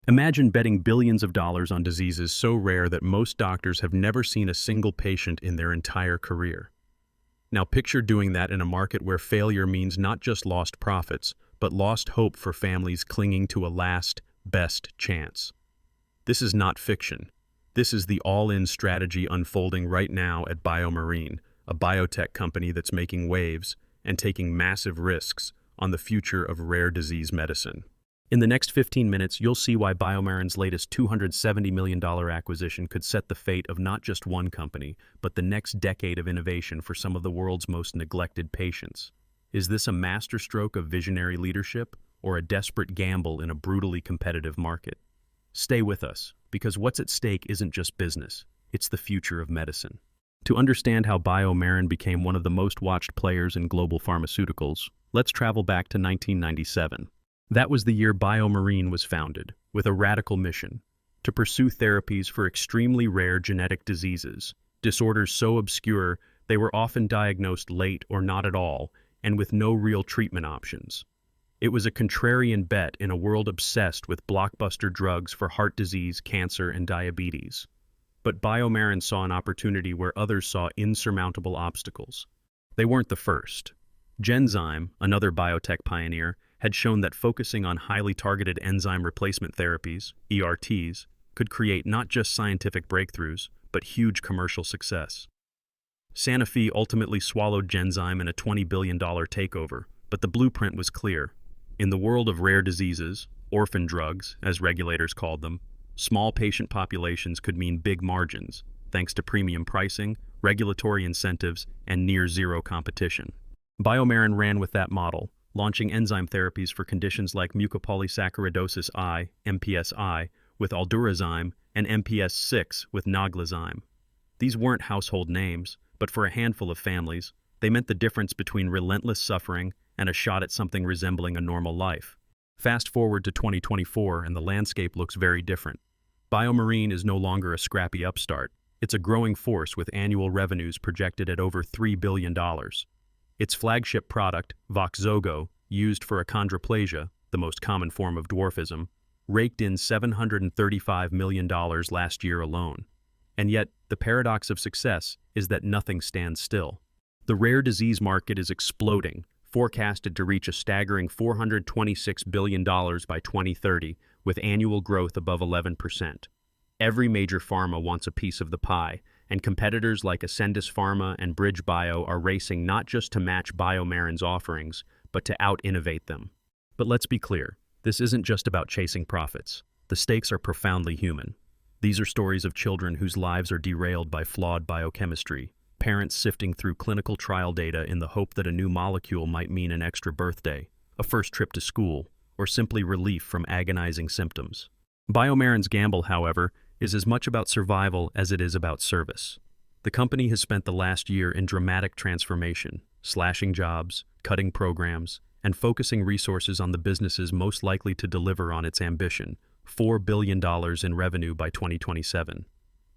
Imagine betting billions of dollars on diseases so rare that most doctors have never seen a single patient in their entire career. Now picture doing that in a market where failure means not just lost profits, but lost hope for families clinging to a last, best chance. This is not fiction. This is the all-in strategy unfolding right now at BioMarin, a biotech company that's making waves and taking massive risks on the future of rare disease medicine. In the next 15 minutes, you'll see why BioMarin's latest $270 million acquisition could set the fate of not just one company, but the next decade of innovation for some of the world's most neglected patients. Is this a masterstroke of visionary leadership, or a desperate gamble in a brutally competitive market? Stay with us, because what's at stake isn't just business, it's the future of medicine. To understand how BioMarin became one of the most watched players in global pharmaceuticals, let's travel back to 1997. That was the year BioMarin was founded, with a radical mission: to pursue therapies for extremely rare genetic diseases, disorders so obscure they were often diagnosed late or not at all, and with no real treatment options. It was a contrarian bet in a world obsessed with blockbuster drugs for heart disease, cancer, and diabetes. But BioMarin saw an opportunity where others saw insurmountable obstacles. They weren't the first. Genzyme, another biotech pioneer, had shown that focusing on highly targeted enzyme replacement therapies, ERTs, could create not just scientific breakthroughs, but huge commercial success. Sanofi ultimately swallowed Genzyme in a $20 billion takeover, but the blueprint was clear. In the world of rare diseases, orphan drugs, as regulators called them, small patient populations could mean big margins, thanks to premium pricing, regulatory incentives, and near-zero competition. BioMarin ran with that model, launching enzyme therapies for conditions like mucopolysaccharidosis I, MPS I, with Aldurazyme, and MPS 6 with Naglazyme. These weren't household names, but for a handful of families, they meant the difference between relentless suffering and a shot at something resembling a normal life. Fast forward to 2024, and the landscape looks very different. BioMarin is no longer a scrappy upstart. It's a growing force with annual revenues projected at over $3 billion. Its flagship product, Voxzogo, used for achondroplasia, the most common form of dwarfism, raked in $735 million last year alone. And yet, the paradox of success is that nothing stands still. The rare disease market is exploding, forecasted to reach a staggering $426 billion by 2030, with annual growth above 11%. Every major pharma wants a piece of the pie, and competitors like Ascendis Pharma and BridgeBio are racing not just to match BioMarin's offerings, but to out-innovate them. But let's be clear, this isn't just about chasing profits. The stakes are profoundly human. These are stories of children whose lives are derailed by flawed biochemistry, parents sifting through clinical trial data in the hope that a new molecule might mean an extra birthday, a first trip to school, or simply relief from agonizing symptoms. BioMarin's gamble, however, is as much about survival as it is about service. The company has spent the last year in dramatic transformation, slashing jobs, cutting programs, and focusing resources on the businesses most likely to deliver on its ambition, $4 billion in revenue by 2027.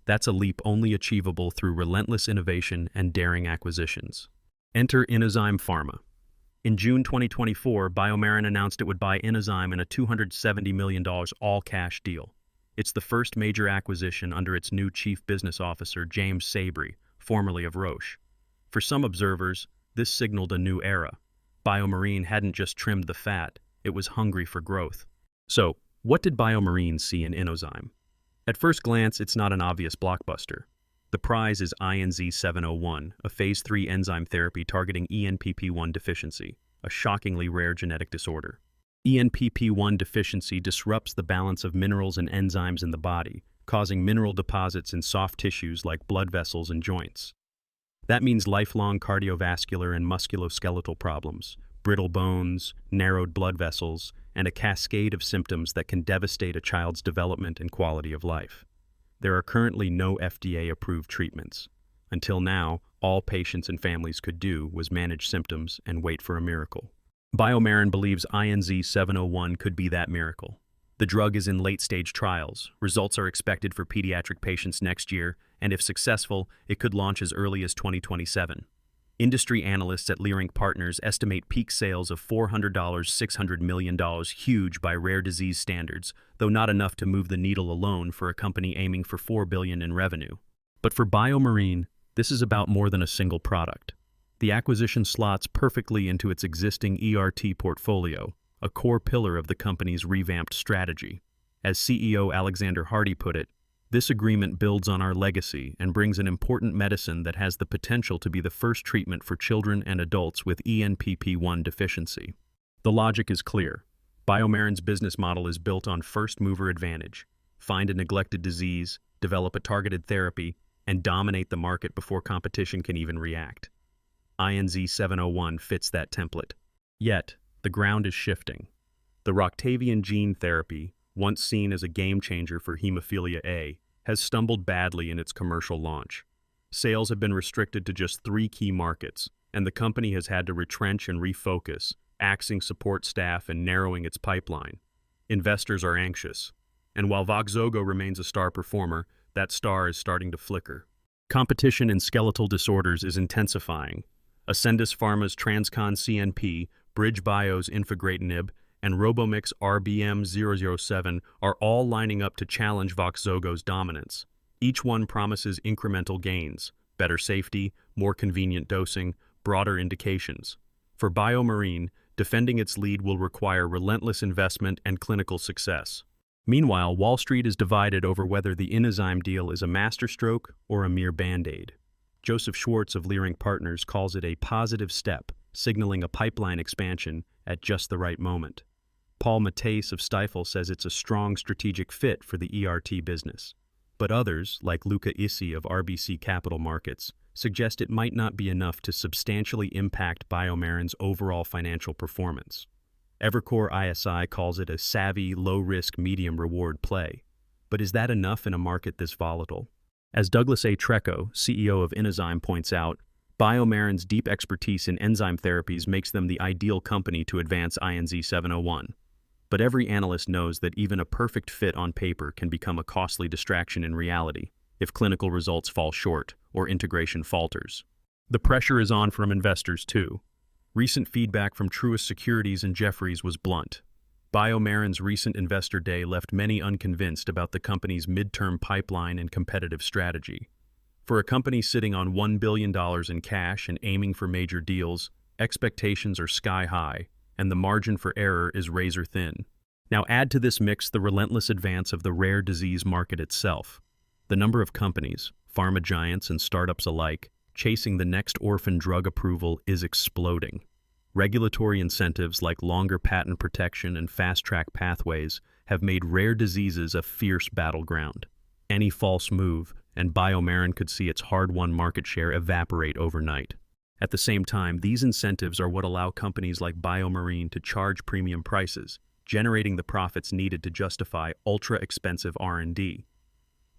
That's a leap only achievable through relentless innovation and daring acquisitions. Enter Inozyme Pharma. In June 2024, BioMarin announced it would buy Inozyme in a $270 million all-cash deal. It's the first major acquisition under its new chief business officer, James Sabry, formerly of Roche. For some observers, this signaled a new era. BioMarin hadn't just trimmed the fat, it was hungry for growth. So, what did BioMarin see in Inozyme? At first glance, it's not an obvious blockbuster. The prize is INZ-701, a phase 3 enzyme therapy targeting ENPP1 deficiency, a shockingly rare genetic disorder. ENPP1 deficiency disrupts the balance of minerals and enzymes in the body, causing mineral deposits in soft tissues like blood vessels and joints. That means lifelong cardiovascular and musculoskeletal problems, brittle bones, narrowed blood vessels, and a cascade of symptoms that can devastate a child's development and quality of life. There are currently no FDA-approved treatments. Until now, all patients and families could do was manage symptoms and wait for a miracle. BioMarin believes INZ-701 could be that miracle. The drug is in late-stage trials. Results are expected for pediatric patients next year, and if successful, it could launch as early as 2027. Industry analysts at Leerink Partners estimate peak sales of $400–600 million, huge by rare disease standards, though not enough to move the needle alone for a company aiming for $4 billion in revenue. But for BioMarin, this is about more than a single product. The acquisition slots perfectly into its existing ERT portfolio, a core pillar of the company's revamped strategy. As CEO Alexander Hardy put it, this agreement builds on our legacy and brings an important medicine that has the potential to be the first treatment for children and adults with ENPP1 deficiency. The logic is clear. BioMarin's business model is built on first-mover advantage. Find a neglected disease, develop a targeted therapy, and dominate the market before competition can even react. INZ-701 fits that template. Yet, the ground is shifting. The Roctavian gene therapy, once seen as a game-changer for hemophilia A, has stumbled badly in its commercial launch. Sales have been restricted to just 3 key markets, and the company has had to retrench and refocus, axing support staff and narrowing its pipeline. Investors are anxious, and while Voxzogo remains a star performer, that star is starting to flicker. Competition in skeletal disorders is intensifying. Ascendis Pharma's TransCon CNP, BridgeBio's Infigratinib, and Robomix RBM007 are all lining up to challenge Voxzogo's dominance. Each one promises incremental gains, better safety, more convenient dosing, broader indications. For BioMarin, defending its lead will require relentless investment and clinical success. Meanwhile, Wall Street is divided over whether the Inozyme deal is a masterstroke or a mere band-aid. Joseph Schwartz of Leerink Partners calls it a positive step, signaling a pipeline expansion at just the right moment. Paul Matthijs of Stifel says it's a strong strategic fit for the ERT business. But others, like Luca Issi of RBC Capital Markets, suggest it might not be enough to substantially impact BioMarin's overall financial performance. Evercore ISI calls it a savvy, low-risk, medium-reward play. But is that enough in a market this volatile? As Douglas A. Trecco, CEO of Inozyme, points out, BioMarin's deep expertise in enzyme therapies makes them the ideal company to advance INZ-701. But every analyst knows that even a perfect fit on paper can become a costly distraction in reality if clinical results fall short or integration falters. The pressure is on from investors too. Recent feedback from Truist Securities and Jefferies was blunt. BioMarin's recent investor day left many unconvinced about the company's midterm pipeline and competitive strategy. For a company sitting on $1 billion in cash and aiming for major deals, expectations are sky high, and the margin for error is razor thin. Now add to this mix the relentless advance of the rare disease market itself. The number of companies, pharma giants and startups alike, chasing the next orphan drug approval is exploding. Regulatory incentives like longer patent protection and fast-track pathways have made rare diseases a fierce battleground. Any false move, and BioMarin could see its hard-won market share evaporate overnight. At the same time, these incentives are what allow companies like BioMarin to charge premium prices, generating the profits needed to justify ultra-expensive R&D.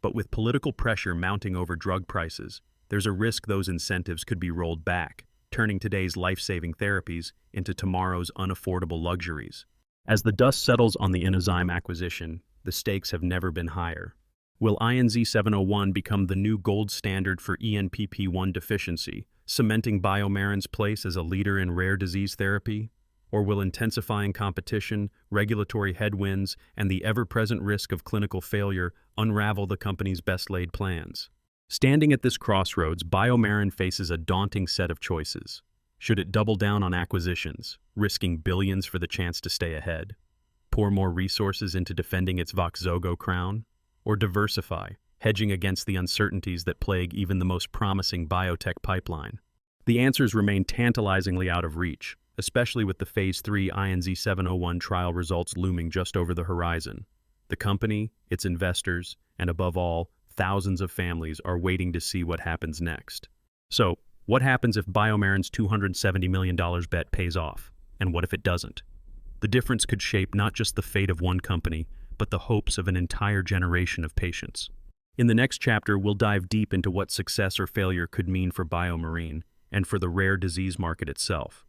But with political pressure mounting over drug prices, there's a risk those incentives could be rolled back, turning today's life-saving therapies into tomorrow's unaffordable luxuries. As the dust settles on the Inozyme acquisition, the stakes have never been higher. Will INZ-701 become the new gold standard for ENPP1 deficiency, cementing BioMarin's place as a leader in rare disease therapy? Or will intensifying competition, regulatory headwinds, and the ever-present risk of clinical failure unravel the company's best-laid plans? Standing at this crossroads, BioMarin faces a daunting set of choices. Should it double down on acquisitions, risking billions for the chance to stay ahead? Pour more resources into defending its Voxzogo crown? Or diversify, hedging against the uncertainties that plague even the most promising biotech pipeline? The answers remain tantalizingly out of reach, especially with the Phase 3 INZ-701 trial results looming just over the horizon. The company, its investors, and above all, thousands of families are waiting to see what happens next. So, what happens if BioMarin's $270 million bet pays off? And what if it doesn't? The difference could shape not just the fate of one company, but the hopes of an entire generation of patients. In the next chapter, we'll dive deep into what success or failure could mean for BioMarin and for the rare disease market itself.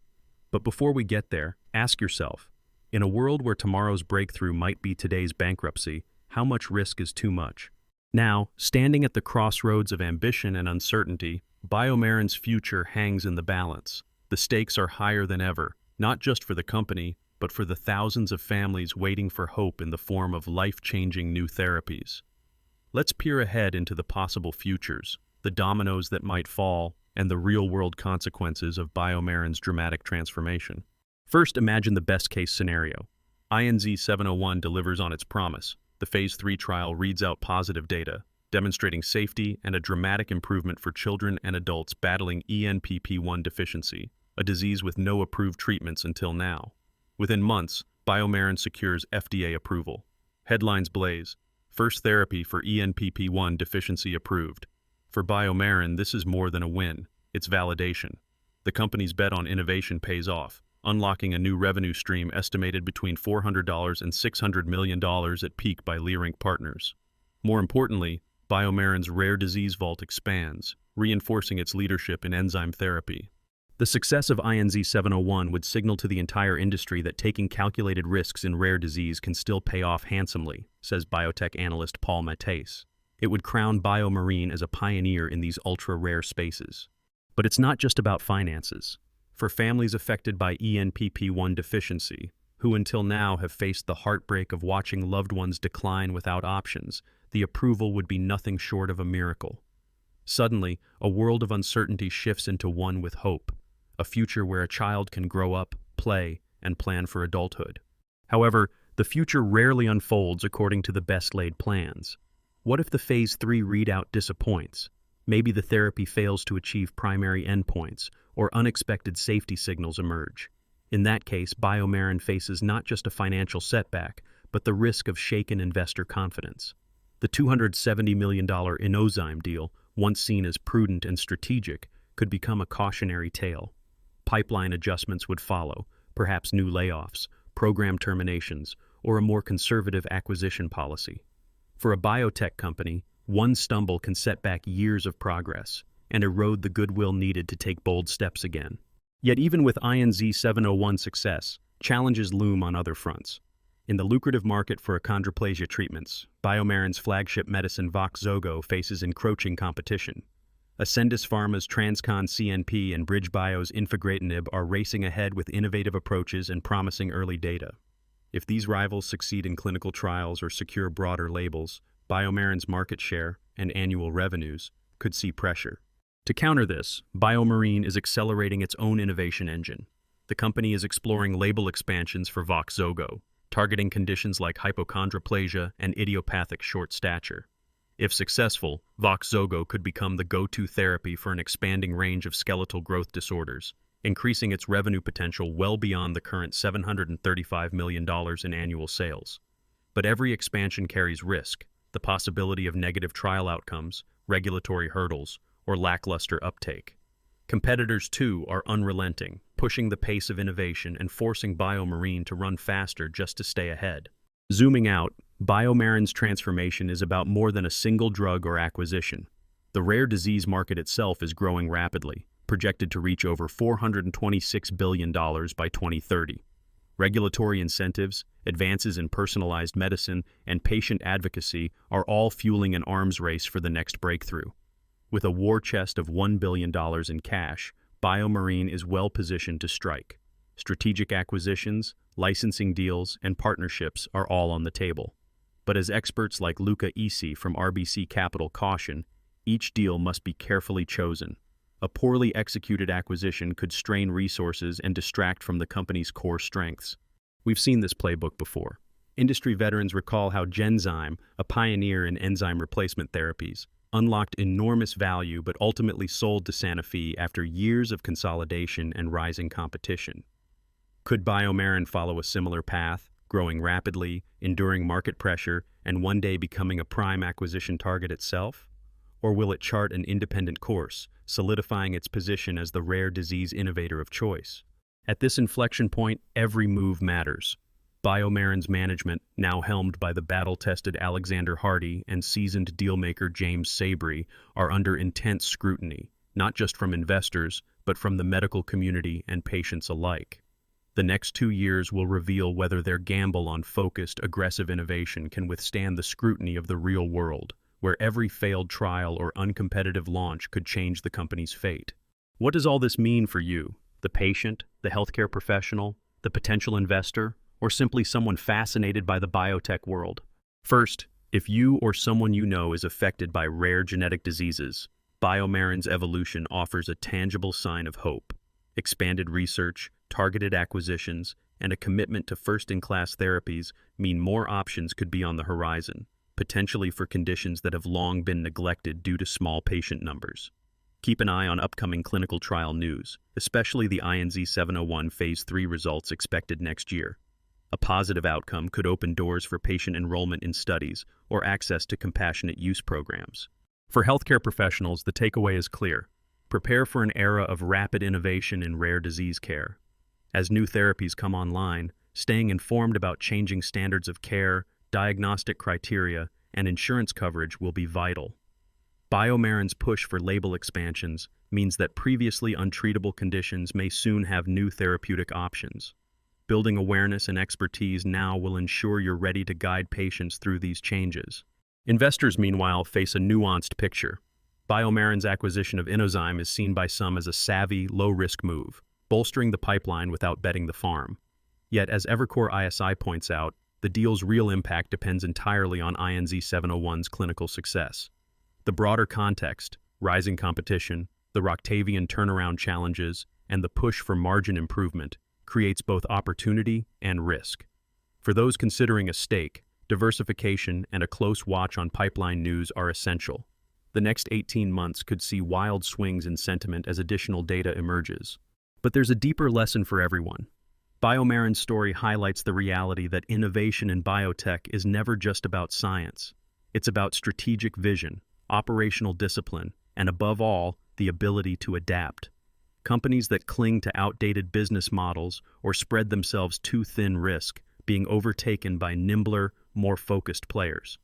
But before we get there, ask yourself, in a world where tomorrow's breakthrough might be today's bankruptcy, how much risk is too much? Now, standing at the crossroads of ambition and uncertainty, BioMarin's future hangs in the balance. The stakes are higher than ever, not just for the company, but for the thousands of families waiting for hope in the form of life-changing new therapies. Let's peer ahead into the possible futures, the dominoes that might fall, and the real-world consequences of BioMarin's dramatic transformation. First, imagine the best-case scenario. INZ-701 delivers on its promise. The Phase 3 trial reads out positive data, demonstrating safety and a dramatic improvement for children and adults battling ENPP1 deficiency, a disease with no approved treatments until now. Within months, BioMarin secures FDA approval. Headlines blaze: first therapy for ENPP1 deficiency approved. For BioMarin, this is more than a win. It's validation. The company's bet on innovation pays off, unlocking a new revenue stream estimated between $400 and $600 million at peak by Leerink Partners. More importantly, BioMarin's rare disease vault expands, reinforcing its leadership in enzyme therapy. The success of INZ-701 would signal to the entire industry that taking calculated risks in rare disease can still pay off handsomely, says biotech analyst Paul Matthais. It would crown BioMarin as a pioneer in these ultra-rare spaces. But it's not just about finances. For families affected by ENPP1 deficiency, who until now have faced the heartbreak of watching loved ones decline without options, the approval would be nothing short of a miracle. Suddenly, a world of uncertainty shifts into one with hope, a future where a child can grow up, play, and plan for adulthood. However, the future rarely unfolds according to the best-laid plans. What if the Phase 3 readout disappoints? Maybe the therapy fails to achieve primary endpoints, or unexpected safety signals emerge. In that case, BioMarin faces not just a financial setback, but the risk of shaken investor confidence. The $270 million Inozyme deal, once seen as prudent and strategic, could become a cautionary tale. Pipeline adjustments would follow, perhaps new layoffs, program terminations, or a more conservative acquisition policy. For a biotech company, one stumble can set back years of progress and erode the goodwill needed to take bold steps again. Yet even with INZ-701 success, challenges loom on other fronts. In the lucrative market for achondroplasia treatments, BioMarin's flagship medicine Voxzogo faces encroaching competition. Ascendis Pharma's TransCon CNP and BridgeBio's Infigratinib are racing ahead with innovative approaches and promising early data. If these rivals succeed in clinical trials or secure broader labels, BioMarin's market share and annual revenues could see pressure. To counter this, BioMarin is accelerating its own innovation engine. The company is exploring label expansions for Voxzogo, targeting conditions like hypochondroplasia and idiopathic short stature. If successful, Voxzogo could become the go-to therapy for an expanding range of skeletal growth disorders, increasing its revenue potential well beyond the current $735 million in annual sales. But every expansion carries risk: the possibility of negative trial outcomes, regulatory hurdles, or lackluster uptake. Competitors, too, are unrelenting, pushing the pace of innovation and forcing BioMarin to run faster just to stay ahead. Zooming out, BioMarin's transformation is about more than a single drug or acquisition. The rare disease market itself is growing rapidly, projected to reach over $426 billion by 2030. Regulatory incentives, advances in personalized medicine, and patient advocacy are all fueling an arms race for the next breakthrough. With a war chest of $1 billion in cash, BioMarin is well positioned to strike. Strategic acquisitions, licensing deals, and partnerships are all on the table. But as experts like Luca Isi from RBC Capital caution, each deal must be carefully chosen. A poorly executed acquisition could strain resources and distract from the company's core strengths. We've seen this playbook before. Industry veterans recall how Genzyme, a pioneer in enzyme replacement therapies, unlocked enormous value but ultimately sold to Sanofi after years of consolidation and rising competition. Could BioMarin follow a similar path, growing rapidly, enduring market pressure, and one day becoming a prime acquisition target itself? Or will it chart an independent course, solidifying its position as the rare disease innovator of choice? At this inflection point, every move matters. BioMarin's management, now helmed by the battle-tested Alexander Hardy and seasoned dealmaker James Sabry, are under intense scrutiny, not just from investors, but from the medical community and patients alike. The next 2 years will reveal whether their gamble on focused, aggressive innovation can withstand the scrutiny of the real world, where every failed trial or uncompetitive launch could change the company's fate. What does all this mean for you, the patient, the healthcare professional, the potential investor, or simply someone fascinated by the biotech world? First, if you or someone you know is affected by rare genetic diseases, BioMarin's evolution offers a tangible sign of hope. Expanded research, targeted acquisitions, and a commitment to first-in-class therapies mean more options could be on the horizon, potentially for conditions that have long been neglected due to small patient numbers. Keep an eye on upcoming clinical trial news, especially the INZ-701 Phase 3 results expected next year. A positive outcome could open doors for patient enrollment in studies or access to compassionate use programs. For healthcare professionals, the takeaway is clear. Prepare for an era of rapid innovation in rare disease care. As new therapies come online, staying informed about changing standards of care, diagnostic criteria, and insurance coverage will be vital. BioMarin's push for label expansions means that previously untreatable conditions may soon have new therapeutic options. Building awareness and expertise now will ensure you're ready to guide patients through these changes. Investors, meanwhile, face a nuanced picture. BioMarin's acquisition of Inozyme is seen by some as a savvy, low-risk move, bolstering the pipeline without betting the farm. Yet, as Evercore ISI points out, the deal's real impact depends entirely on INZ-701's clinical success. The broader context, rising competition, the Roctavian turnaround challenges, and the push for margin improvement creates both opportunity and risk. For those considering a stake, diversification and a close watch on pipeline news are essential. The next 18 months could see wild swings in sentiment as additional data emerges. But there's a deeper lesson for everyone. BioMarin's story highlights the reality that innovation in biotech is never just about science. It's about strategic vision, operational discipline, and above all, the ability to adapt. Companies that cling to outdated business models or spread themselves too thin risk being overtaken by nimbler, more focused players.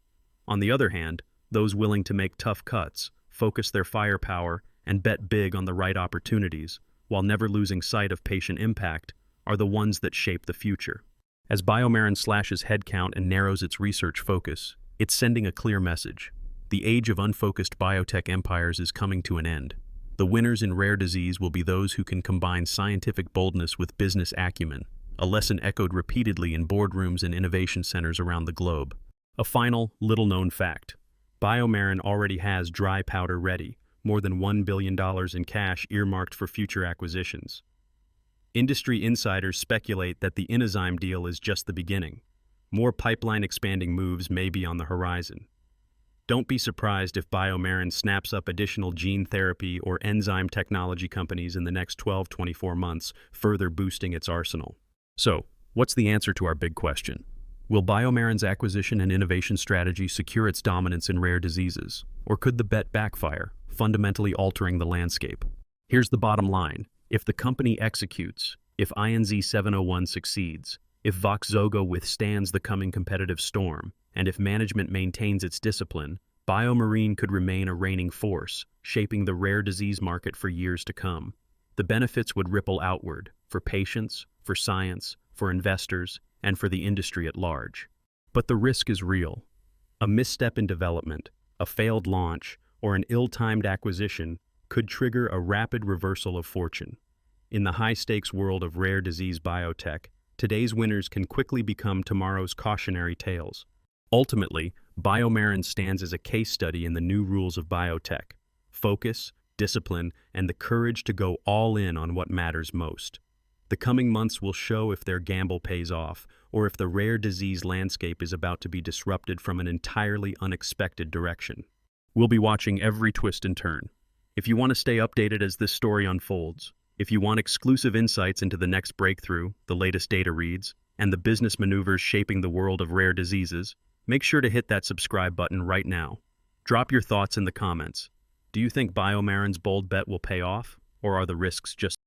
On the other hand, those willing to make tough cuts, focus their firepower, and bet big on the right opportunities, while never losing sight of patient impact, are the ones that shape the future. As BioMarin slashes headcount and narrows its research focus, it's sending a clear message. The age of unfocused biotech empires is coming to an end. The winners in rare disease will be those who can combine scientific boldness with business acumen, a lesson echoed repeatedly in boardrooms and innovation centers around the globe. A final, little-known fact. BioMarin already has dry powder ready, more than $1 billion in cash earmarked for future acquisitions. Industry insiders speculate that the Inozyme deal is just the beginning. More pipeline-expanding moves may be on the horizon. Don't be surprised if BioMarin snaps up additional gene therapy or enzyme technology companies in the next 12-24 months, further boosting its arsenal. So, what's the answer to our big question? Will BioMarin's acquisition and innovation strategy secure its dominance in rare diseases? Or could the bet backfire, fundamentally altering the landscape? Here's the bottom line. If the company executes, if INZ-701 succeeds, if Voxzogo withstands the coming competitive storm, and if management maintains its discipline, BioMarin could remain a reigning force, shaping the rare disease market for years to come. The benefits would ripple outward, for patients, for science, for investors, and for the industry at large. But the risk is real. A misstep in development, a failed launch, or an ill-timed acquisition could trigger a rapid reversal of fortune. In the high-stakes world of rare disease biotech, today's winners can quickly become tomorrow's cautionary tales. Ultimately, BioMarin stands as a case study in the new rules of biotech: focus, discipline, and the courage to go all in on what matters most. The coming months will show if their gamble pays off, or if the rare disease landscape is about to be disrupted from an entirely unexpected direction. We'll be watching every twist and turn. If you want to stay updated as this story unfolds, if you want exclusive insights into the next breakthrough, the latest data reads, and the business maneuvers shaping the world of rare diseases, make sure to hit that subscribe button right now. Drop your thoughts in the comments. Do you think BioMarin's bold bet will pay off, or are the risks just